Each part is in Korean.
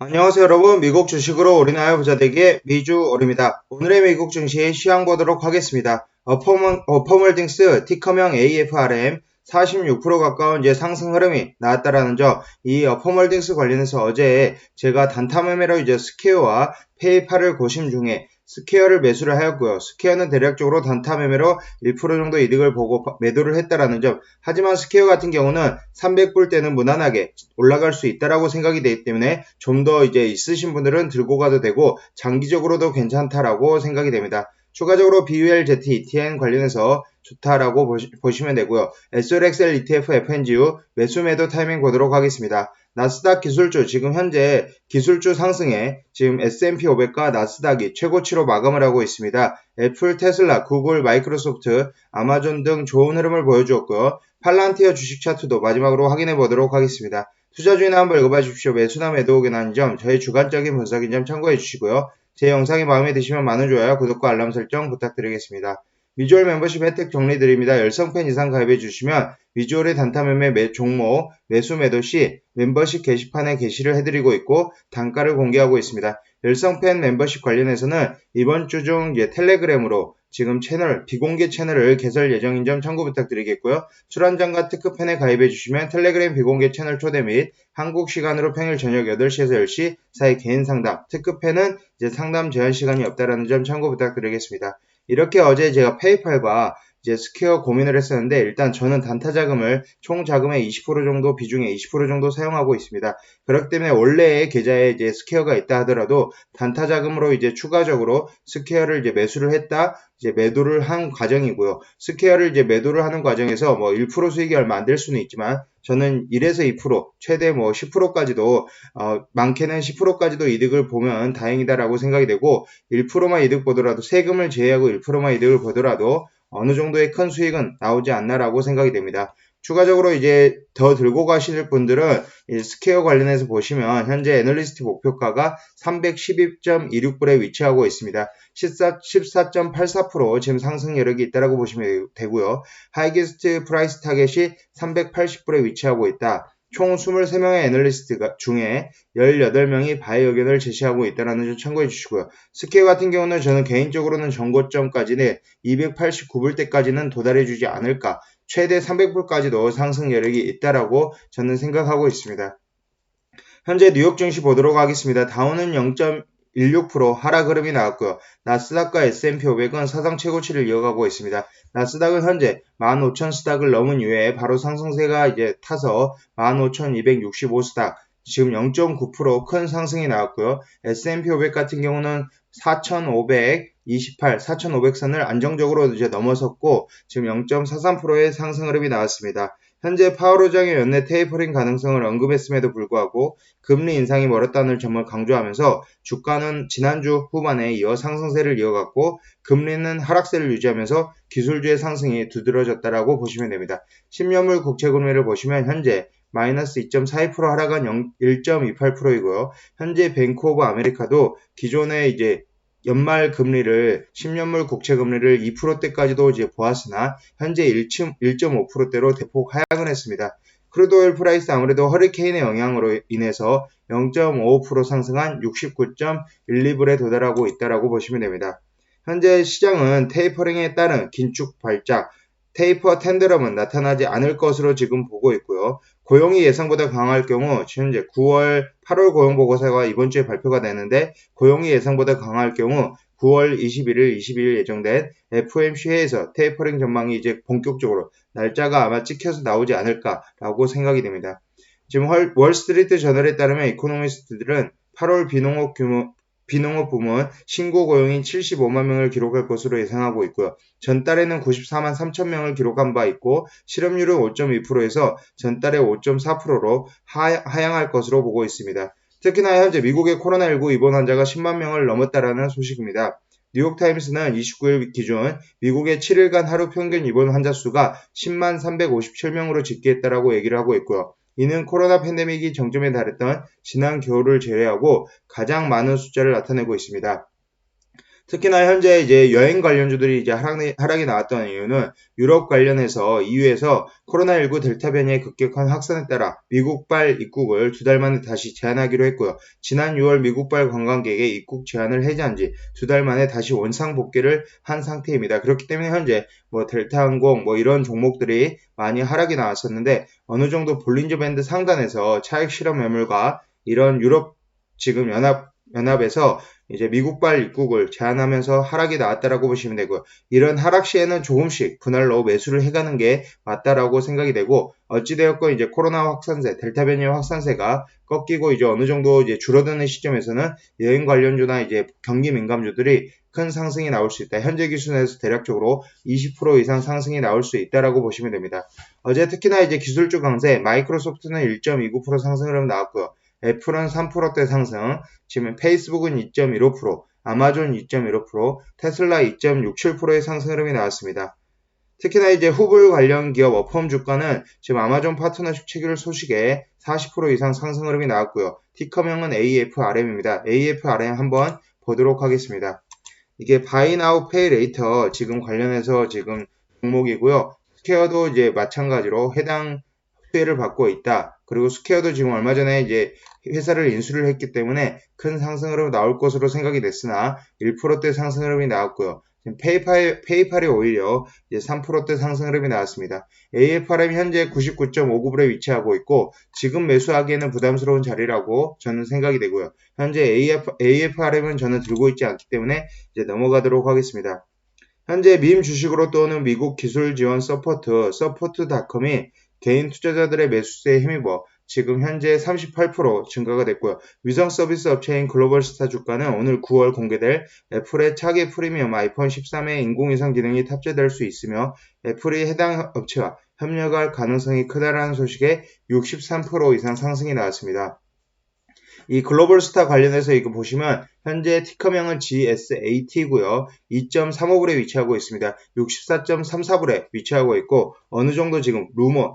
안녕하세요 여러분, 미국 주식으로 올인하여 부자되기의 미주올입니다. 오늘의 미국 증시 시황 보도록 하겠습니다. 어퍼몰딩스 티커명 AFRM 46% 가까운 이제 상승 흐름이 나왔다라는 점, 이 어퍼몰딩스 관련해서 어제 제가 단타 매매로 이제 스퀘어와 페이팔을 고심 중에 스퀘어를 매수를 하였고요. 스퀘어는 대략적으로 단타 매매로 1% 정도 이득을 보고 매도를 했다라는 점. 하지만 스퀘어 같은 경우는 300불 때는 무난하게 올라갈 수 있다라고 생각이 되기 때문에 좀 더 이제 있으신 분들은 들고 가도 되고 장기적으로도 괜찮다라고 생각이 됩니다. 추가적으로 BULZ ETN 관련해서 좋다라고 보시면 되고요. SRXL ETF FNGU 매수 매도 타이밍 보도록 하겠습니다. 나스닥 기술주 지금 현재 기술주 상승에 지금 S&P 500과 나스닥이 최고치로 마감을 하고 있습니다. 애플, 테슬라, 구글, 마이크로소프트, 아마존 등 좋은 흐름을 보여주었고요. 팔란티어 주식 차트도 마지막으로 확인해 보도록 하겠습니다. 투자 주의나 한번 읽어봐 주십시오. 매수나 매도 견한 점, 저의 주관적인 분석인 점 참고해 주시고요. 제 영상이 마음에 드시면 많은 좋아요, 구독과 알람 설정 부탁드리겠습니다. 미주얼 멤버십 혜택 정리드립니다. 10성팬 이상 가입해 주시면 미주얼의 단타 매매 종목 매수 매도 시 멤버십 게시판에 게시를 해드리고 있고 단가를 공개하고 있습니다. 10성팬 멤버십 관련해서는 이번 주 중 텔레그램으로 지금 채널, 비공개 채널을 개설 예정인 점 참고 부탁드리겠고요. 술 한잔과 특급팬에 가입해 주시면 텔레그램 비공개 채널 초대 및 한국 시간으로 평일 저녁 8시에서 10시 사이 개인 상담, 특급팬은 이제 상담 제한 시간이 없다라는 점 참고 부탁드리겠습니다. 이렇게 어제 제가 페이팔과 이제 스퀘어 고민을 했었는데 일단 저는 단타 자금을 총 자금의 20% 정도 비중의 20% 정도 사용하고 있습니다. 그렇기 때문에 원래의 계좌에 이제 스퀘어가 있다 하더라도 단타 자금으로 이제 추가적으로 스퀘어를 이제 매수를 했다, 이제 매도를 한 과정이고요. 스퀘어를 이제 매도를 하는 과정에서 뭐 1% 수익이 얼마 안 될 수는 있지만 저는 1에서 2%, 최대 뭐 10%까지도 많게는 10%까지도 이득을 보면 다행이다라고 생각이 되고 1%만 이득 보더라도 세금을 제외하고 1%만 이득을 보더라도 어느 정도의 큰 수익은 나오지 않나라고 생각이 됩니다. 추가적으로 이제 더 들고 가실 분들은 스퀘어 관련해서 보시면 현재 애널리스트 목표가가 312.26불에 위치하고 있습니다. 14.84% 지금 상승 여력이 있다고 보시면 되고요. 하이게스트 프라이스 타겟이 380불에 위치하고 있다. 총 23명의 애널리스트 중에 18명이 바이 의견을 제시하고 있다는 점 참고해 주시고요. 스퀘어 같은 경우는 저는 개인적으로는 전고점까지는 289불 때까지는 도달해 주지 않을까, 최대 300불까지도 상승 여력이 있다라고 저는 생각하고 있습니다. 현재 뉴욕 증시 보도록 하겠습니다. 다우는 0.16% 하락 흐름이 나왔고요. 나스닥과 S&P 500은 사상 최고치를 이어가고 있습니다. 나스닥은 현재 15,000스닥을 넘은 이후에 바로 상승세가 이제 타서 15,265스닥, 지금 0.9% 큰 상승이 나왔고요. S&P 500 같은 경우는 4,528, 4,500선을 안정적으로 이제 넘어섰고 지금 0.43%의 상승 흐름이 나왔습니다. 현재 파월 의장의 연내 테이퍼링 가능성을 언급했음에도 불구하고 금리 인상이 멀었다는 점을 강조하면서 주가는 지난주 후반에 이어 상승세를 이어갔고 금리는 하락세를 유지하면서 기술주의 상승이 두드러졌다라고 보시면 됩니다. 10년물 국채금리를 보시면 현재 마이너스 2.42% 하락한 1.28%이고요. 현재 뱅크 오브 아메리카도 기존의 이제 연말 금리를 10년물 국채 금리를 2%대까지도 이제 보았으나 현재 1.5%대로 대폭 하락을 했습니다. 크루드 오일 프라이스 아무래도 허리케인의 영향으로 인해서 0.55% 상승한 69.12불에 도달하고 있다라고 보시면 됩니다. 현재 시장은 테이퍼링에 따른 긴축 발작, 테이퍼 텐더럼은 나타나지 않을 것으로 지금 보고 있고요. 고용이 예상보다 강할 경우 현재 9월, 8월 고용보고서가 이번 주에 발표가 되는데 고용이 예상보다 강할 경우 9월 21일, 22일 예정된 FOMC 회의에서 테이퍼링 전망이 이제 본격적으로 날짜가 아마 찍혀서 나오지 않을까라고 생각이 됩니다. 지금 월스트리트 저널에 따르면 이코노미스트들은 8월 비농업 부문 신고 고용인 75만 명을 기록할 것으로 예상하고 있고요. 전달에는 94만 3천 명을 기록한 바 있고 실업률은 5.2%에서 전달의 5.4%로 하향할 것으로 보고 있습니다. 특히나 현재 미국의 코로나19 입원 환자가 10만 명을 넘었다라는 소식입니다. 뉴욕타임스는 29일 기준 미국의 7일간 하루 평균 입원 환자 수가 10만 357명으로 집계했다라고 얘기를 하고 있고요. 이는 코로나 팬데믹이 정점에 달했던 지난 겨울을 제외하고 가장 많은 숫자를 나타내고 있습니다. 특히나 현재 이제 여행 관련주들이 이제 하락이 나왔던 이유는 유럽 관련해서 EU에서 코로나19 델타 변이의 급격한 확산에 따라 미국발 입국을 2달 만에 다시 제한하기로 했고요. 지난 6월 미국발 관광객의 입국 제한을 해제한 지 2달 만에 다시 원상 복귀를 한 상태입니다. 그렇기 때문에 현재 델타 항공 이런 종목들이 많이 하락이 나왔었는데 어느 정도 볼린저 밴드 상단에서 차익 실현 매물과 이런 유럽 지금 연합에서 이제 미국발 입국을 제한하면서 하락이 나왔다라고 보시면 되고요. 이런 하락 시에는 조금씩 분할로 매수를 해가는 게 맞다라고 생각이 되고 어찌되었건 이제 코로나 확산세, 델타 변이 확산세가 꺾이고 이제 어느 정도 이제 줄어드는 시점에서는 여행 관련주나 이제 경기 민감주들이 큰 상승이 나올 수 있다. 현재 기준에서 대략적으로 20% 이상 상승이 나올 수 있다라고 보시면 됩니다. 어제 특히나 이제 기술주 강세, 마이크로소프트는 1.29% 상승을 나왔고요. 애플은 3%대 상승, 지금 페이스북은 2.15%, 아마존 2.15%, 테슬라 2.67%의 상승 흐름이 나왔습니다. 특히나 이제 후불 관련 기업 어펌 주가는 지금 아마존 파트너십 체결 소식에 40% 이상 상승 흐름이 나왔고요. 티커명은 AFRM입니다. AFRM 한번 보도록 하겠습니다. 이게 Buy Now Pay Later 지금 관련해서 지금 종목이고요. 스퀘어도 이제 마찬가지로 해당 수혜를 받고 있다. 그리고 스퀘어도 지금 얼마 전에 이제 회사를 인수를 했기 때문에 큰 상승으로 나올 것으로 생각이 됐으나 1%대 상승 흐름이 나왔고요. 지금 페이팔이 오히려 이제 3%대 상승 흐름이 나왔습니다. AFRM 현재 99.59불에 위치하고 있고 지금 매수하기에는 부담스러운 자리라고 저는 생각이 되고요. 현재 AFRM은 저는 들고 있지 않기 때문에 이제 넘어가도록 하겠습니다. 현재 밈 주식으로 떠오는 미국 기술 지원 서포트닷컴이 개인 투자자들의 매수세에 힘입어 지금 현재 38% 증가가 됐고요. 위성 서비스 업체인 글로벌스타 주가는 오늘 9월 공개될 애플의 차기 프리미엄 아이폰 13에 인공위성 기능이 탑재될 수 있으며 애플이 해당 업체와 협력할 가능성이 크다라는 소식에 63% 이상 상승이 나왔습니다. 이 글로벌스타 관련해서 이거 보시면 현재 티커명은 GSAT고요. 2.35불에 위치하고 있습니다. 64.34불에 위치하고 있고 어느 정도 지금 루머,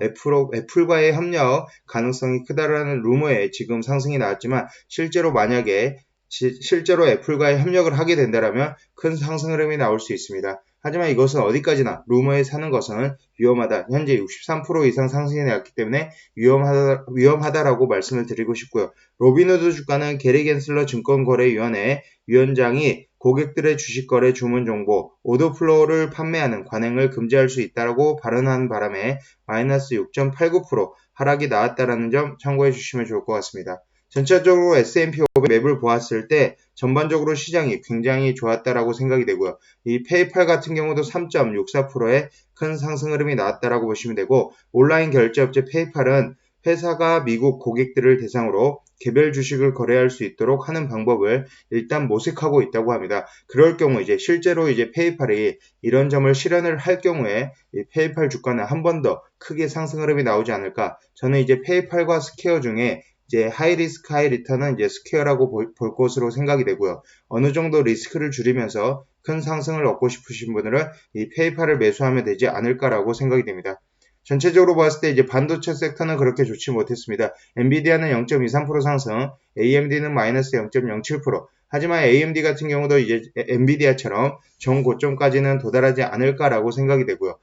애플과의 협력 가능성이 크다라는 루머에 지금 상승이 나왔지만 실제로 만약에 실제로 애플과의 협력을 하게 된다면 큰 상승 흐름이 나올 수 있습니다. 하지만 이것은 어디까지나 루머에 사는 것은 위험하다. 현재 63% 이상 상승이 나왔기 때문에 위험하다라고 말씀을 드리고 싶고요. 로빈후드 주가는 게리 겐슬러 증권거래위원회 위원장이 고객들의 주식거래 주문 정보, 오더플로우를 판매하는 관행을 금지할 수 있다고 발언한 바람에 마이너스 6.89% 하락이 나왔다는 점 참고해 주시면 좋을 것 같습니다. 전체적으로 S&P 500 맵을 보았을 때 전반적으로 시장이 굉장히 좋았다라고 생각이 되고요. 이 페이팔 같은 경우도 3.64%의 큰 상승 흐름이 나왔다라고 보시면 되고 온라인 결제업체 페이팔은 회사가 미국 고객들을 대상으로 개별 주식을 거래할 수 있도록 하는 방법을 일단 모색하고 있다고 합니다. 그럴 경우 이제 실제로 이제 페이팔이 이런 점을 실현을 할 경우에 이 페이팔 주가는 한 번 더 크게 상승 흐름이 나오지 않을까. 저는 이제 페이팔과 스퀘어 중에 이제 하이 리스크 하이 리턴은 이제 스퀘어라고 볼 것으로 생각이 되고요. 어느 정도 리스크를 줄이면서 큰 상승을 얻고 싶으신 분들은 이 페이팔을 매수하면 되지 않을까라고 생각이 됩니다. 전체적으로 봤을 때 이제 반도체 섹터는 그렇게 좋지 못했습니다. 엔비디아는 0.23% 상승, AMD는 마이너스 0.07%. 하지만 AMD 같은 경우도 이제 엔비디아처럼 정고점까지는 도달하지 않을까라고 생각이 되고요.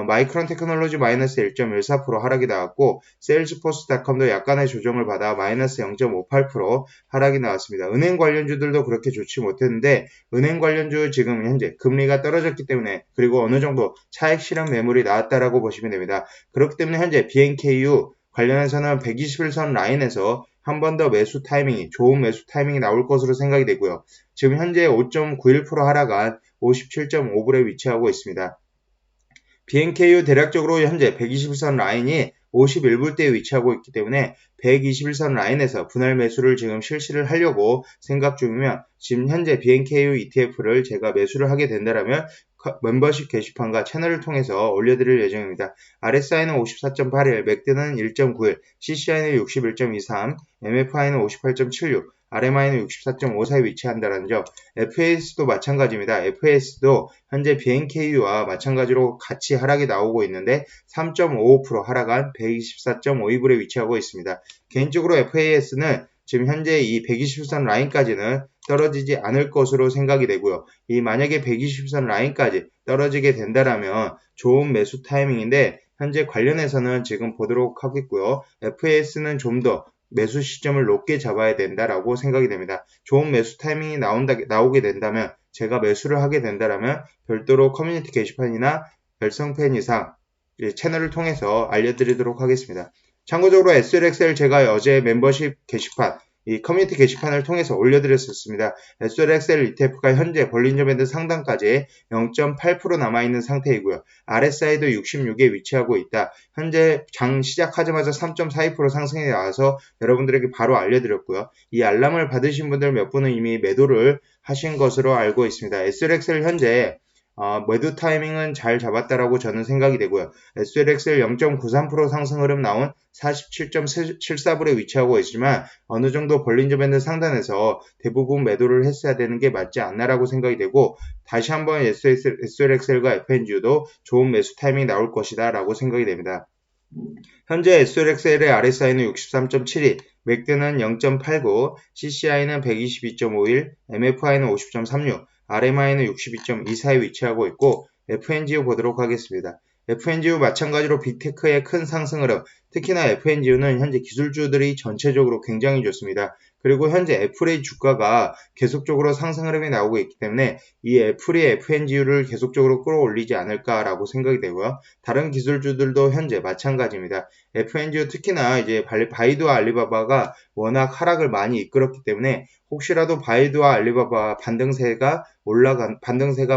마이크론 테크놀로지 마이너스 1.14% 하락이 나왔고 세일즈포스닷컴도 약간의 조정을 받아 마이너스 0.58% 하락이 나왔습니다. 은행 관련주들도 그렇게 좋지 못했는데 은행 관련주 지금 현재 금리가 떨어졌기 때문에 그리고 어느 정도 차익 실현 매물이 나왔다라고 보시면 됩니다. 그렇기 때문에 현재 BNKU 관련해서는 121선 라인에서 한 번 더 매수 타이밍이 좋은 매수 타이밍이 나올 것으로 생각이 되고요. 지금 현재 5.91% 하락한 57.5불에 위치하고 있습니다. BNKU 대략적으로 현재 121선 라인이 51불대에 위치하고 있기 때문에 121선 라인에서 분할 매수를 지금 실시를 하려고 생각 중이면 지금 현재 BNKU ETF를 제가 매수를 하게 된다면 멤버십 게시판과 채널을 통해서 올려드릴 예정입니다. RSI는 54.81, 맥드는 1.91, CCI는 61.23, MFI는 58.76, RMI는 64.54에 위치한다는 점, FAS도 마찬가지입니다. FAS도 현재 BNKU와 마찬가지로 같이 하락이 나오고 있는데 3.55% 하락한 124.52불에 위치하고 있습니다. 개인적으로 FAS는 지금 현재 이 120선 라인까지는 떨어지지 않을 것으로 생각이 되고요. 이 만약에 120선 라인까지 떨어지게 된다라면 좋은 매수 타이밍인데 현재 관련해서는 지금 보도록 하겠고요. FAS는 좀 더 매수 시점을 높게 잡아야 된다라고 생각이 됩니다. 좋은 매수 타이밍이 나오게 된다면 제가 매수를 하게 된다라면 별도로 커뮤니티 게시판이나 별성팬 이상 채널을 통해서 알려드리도록 하겠습니다. 참고적으로 SLXL 제가 어제 멤버십 게시판 이 커뮤니티 게시판을 통해서 올려드렸었습니다. SLXL ETF가 현재 볼린저 밴드 상단까지 0.8% 남아있는 상태이고요. RSI도 66에 위치하고 있다. 현재 장 시작하자마자 3.42% 상승이 나와서 여러분들에게 바로 알려드렸고요. 이 알람을 받으신 분들 몇 분은 이미 매도를 하신 것으로 알고 있습니다. SLXL 현재 매도 타이밍은 잘 잡았다라고 저는 생각이 되고요. SLXL 0.93% 상승 흐름 나온 47.74불에 위치하고 있지만 어느 정도 볼린저 밴드 상단에서 대부분 매도를 했어야 되는 게 맞지 않나라고 생각이 되고 다시 한번 SLXL과 FNG도 좋은 매수 타이밍이 나올 것이다 라고 생각이 됩니다. 현재 SLXL의 RSI는 63.72, 맥드는 0.89, CCI는 122.51, MFI는 50.36, RMI는 62.24에 위치하고 있고 FNGU 보도록 하겠습니다. FNGU 마찬가지로 빅테크의 큰 상승 흐름, 특히나 FNGU는 현재 기술주들이 전체적으로 굉장히 좋습니다. 그리고 현재 애플의 주가가 계속적으로 상승 흐름이 나오고 있기 때문에 이 애플이 FNGU를 계속적으로 끌어올리지 않을까라고 생각이 되고요. 다른 기술주들도 현재 마찬가지입니다. FNGU 특히나 이제 바이두와 알리바바가 워낙 하락을 많이 이끌었기 때문에 혹시라도 바이두와 알리바바 반등세가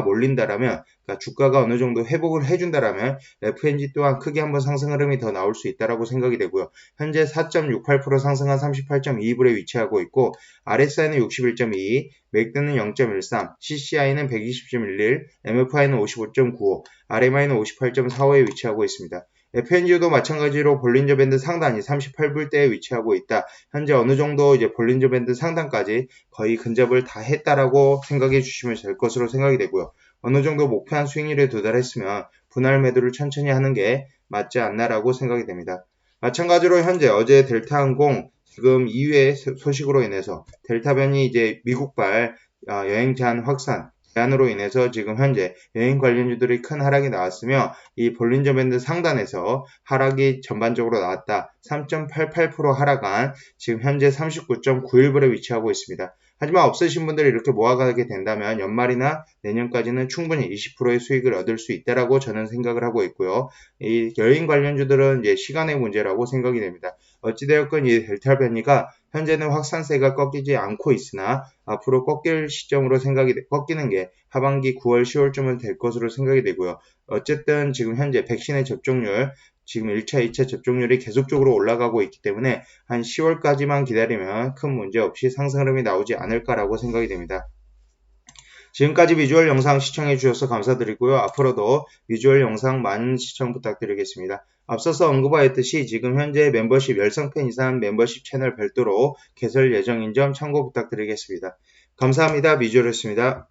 몰린다라면 그러니까 주가가 어느 정도 회복을 해준다라면 FNG 또한 크게 한번 상승 흐름이 더 나올 수 있다라고 생각이 되고요. 현재 4.68% 상승한 38.22불에 위치하고 있고 RSI는 61.22, 맥드는 0.13, CCI는 120.11, MFI는 55.95, RMI는 58.45에 위치하고 있습니다. FNG도 마찬가지로 볼린저 밴드 상단이 38불대에 위치하고 있다. 현재 어느 정도 이제 볼린저 밴드 상단까지 거의 근접을 다 했다라고 생각해 주시면 될 것으로 생각이 되고요. 어느 정도 목표한 수익률에 도달했으면 분할 매도를 천천히 하는 게 맞지 않나라고 생각이 됩니다. 마찬가지로 현재 어제 델타항공 지금 2회 소식으로 인해서 델타변이 이제 미국발 여행 제한 확산 제한으로 인해서 지금 현재 여행 관련주들이 큰 하락이 나왔으며 이 볼린저 밴드 상단에서 하락이 전반적으로 나왔다. 3.88% 하락한 지금 현재 39.91불에 위치하고 있습니다. 하지만 없으신 분들이 이렇게 모아가게 된다면 연말이나 내년까지는 충분히 20%의 수익을 얻을 수 있다라고 저는 생각을 하고 있고요. 이 여행 관련주들은 이제 시간의 문제라고 생각이 됩니다. 어찌되었건 이 델타 변이가 현재는 확산세가 꺾이지 않고 있으나 앞으로 꺾일 시점으로 꺾이는 게 하반기 9월, 10월쯤은 될 것으로 생각이 되고요. 어쨌든 지금 현재 백신의 접종률, 지금 1차, 2차 접종률이 계속적으로 올라가고 있기 때문에 한 10월까지만 기다리면 큰 문제 없이 상승 흐름이 나오지 않을까라고 생각이 됩니다. 지금까지 비주얼 영상 시청해 주셔서 감사드리고요. 앞으로도 비주얼 영상 많은 시청 부탁드리겠습니다. 앞서서 언급하였듯이 지금 현재 멤버십 열성팬 이상 멤버십 채널 별도로 개설 예정인 점 참고 부탁드리겠습니다. 감사합니다. 비주얼이었습니다.